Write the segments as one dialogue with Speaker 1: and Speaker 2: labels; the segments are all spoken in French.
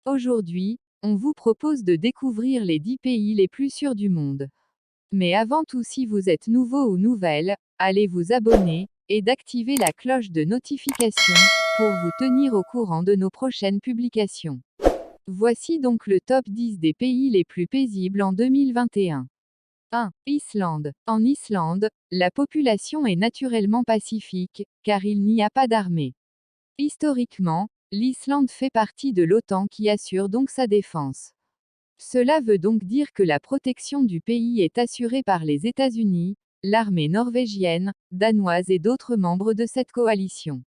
Speaker 1: Aujourd'hui, on vous propose de découvrir les 10 pays les plus sûrs du monde. Mais avant tout, si vous êtes nouveau ou nouvelle, allez vous abonner, et d'activer la cloche de notification, pour vous tenir au courant de nos prochaines publications. Voici donc le top 10 des pays les plus paisibles en 2021. 1. Islande. En Islande, la population est naturellement pacifique, car il n'y a pas d'armée. Historiquement, l'Islande fait partie de l'OTAN qui assure donc sa défense. Cela veut donc dire que la protection du pays est assurée par les États-Unis, l'armée norvégienne, danoise et d'autres membres de cette coalition.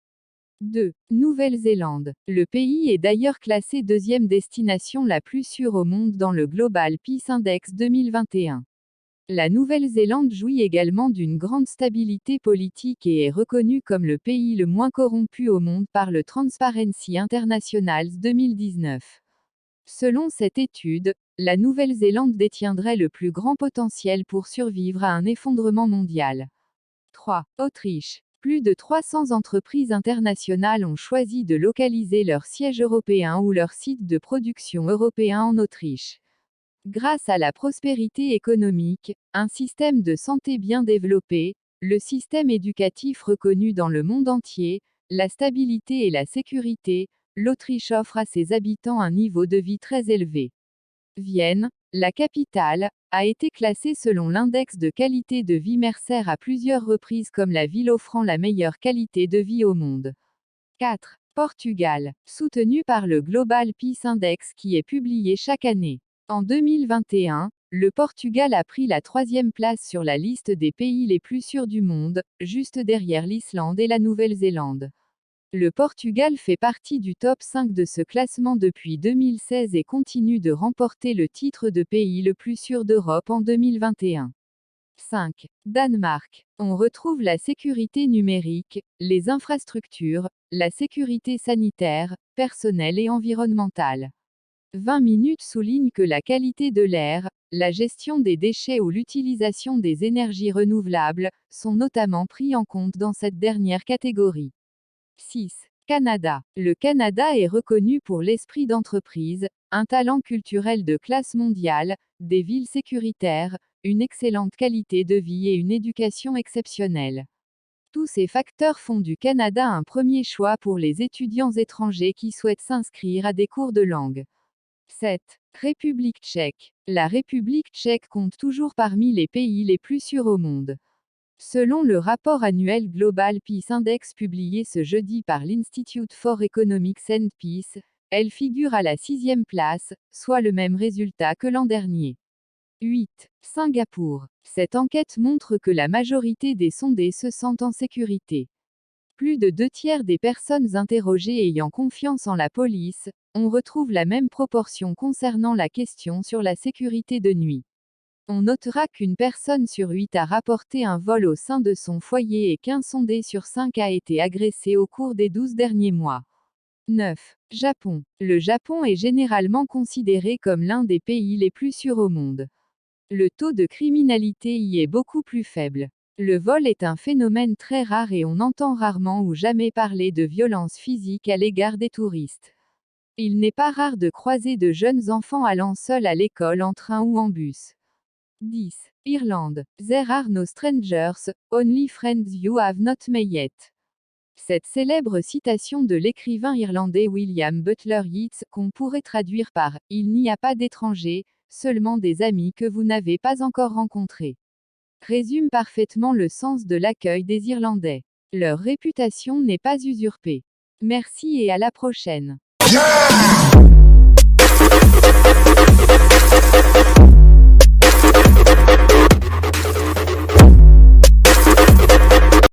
Speaker 1: 2. Nouvelle-Zélande. Le pays est d'ailleurs classé deuxième destination la plus sûre au monde dans le Global Peace Index 2021. La Nouvelle-Zélande jouit également d'une grande stabilité politique et est reconnue comme le pays le moins corrompu au monde par le Transparency International 2019. Selon cette étude, la Nouvelle-Zélande détiendrait le plus grand potentiel pour survivre à un effondrement mondial. 3. Autriche. Plus de 300 entreprises internationales ont choisi de localiser leur siège européen ou leur site de production européen en Autriche. Grâce à la prospérité économique, un système de santé bien développé, le système éducatif reconnu dans le monde entier, la stabilité et la sécurité, l'Autriche offre à ses habitants un niveau de vie très élevé. Vienne, la capitale, a été classée selon l'index de qualité de vie Mercer à plusieurs reprises comme la ville offrant la meilleure qualité de vie au monde. 4. Portugal, soutenu par le Global Peace Index qui est publié chaque année. En 2021, le Portugal a pris la 3e place sur la liste des pays les plus sûrs du monde, juste derrière l'Islande et la Nouvelle-Zélande. Le Portugal fait partie du top 5 de ce classement depuis 2016 et continue de remporter le titre de pays le plus sûr d'Europe en 2021. 5. Danemark. On retrouve la sécurité numérique, les infrastructures, la sécurité sanitaire, personnelle et environnementale. 20 minutes souligne que la qualité de l'air, la gestion des déchets ou l'utilisation des énergies renouvelables sont notamment pris en compte dans cette dernière catégorie. 6. Canada. Le Canada est reconnu pour l'esprit d'entreprise, un talent culturel de classe mondiale, des villes sécuritaires, une excellente qualité de vie et une éducation exceptionnelle. Tous ces facteurs font du Canada un premier choix pour les étudiants étrangers qui souhaitent s'inscrire à des cours de langue. 7. République tchèque. La République tchèque compte toujours parmi les pays les plus sûrs au monde. Selon le rapport annuel Global Peace Index publié ce jeudi par l'Institute for Economics and Peace, elle figure à la 6e place, soit le même résultat que l'an dernier. 8. Singapour. Cette enquête montre que la majorité des sondés se sentent en sécurité. Plus de 2/3 des personnes interrogées ayant confiance en la police, on retrouve la même proportion concernant la question sur la sécurité de nuit. On notera qu'une personne sur 8 a rapporté un vol au sein de son foyer et qu'un sondé sur 5 a été agressé au cours des 12 derniers mois. 9. Japon. Le Japon est généralement considéré comme l'un des pays les plus sûrs au monde. Le taux de criminalité y est beaucoup plus faible. Le vol est un phénomène très rare et on entend rarement ou jamais parler de violence physique à l'égard des touristes. Il n'est pas rare de croiser de jeunes enfants allant seuls à l'école en train ou en bus. 10. Irlande. There are no strangers, only friends you have not met yet. Cette célèbre citation de l'écrivain irlandais William Butler Yeats, qu'on pourrait traduire par « Il n'y a pas d'étrangers, seulement des amis que vous n'avez pas encore rencontrés », résume parfaitement le sens de l'accueil des Irlandais. Leur réputation n'est pas usurpée. Merci et à la prochaine.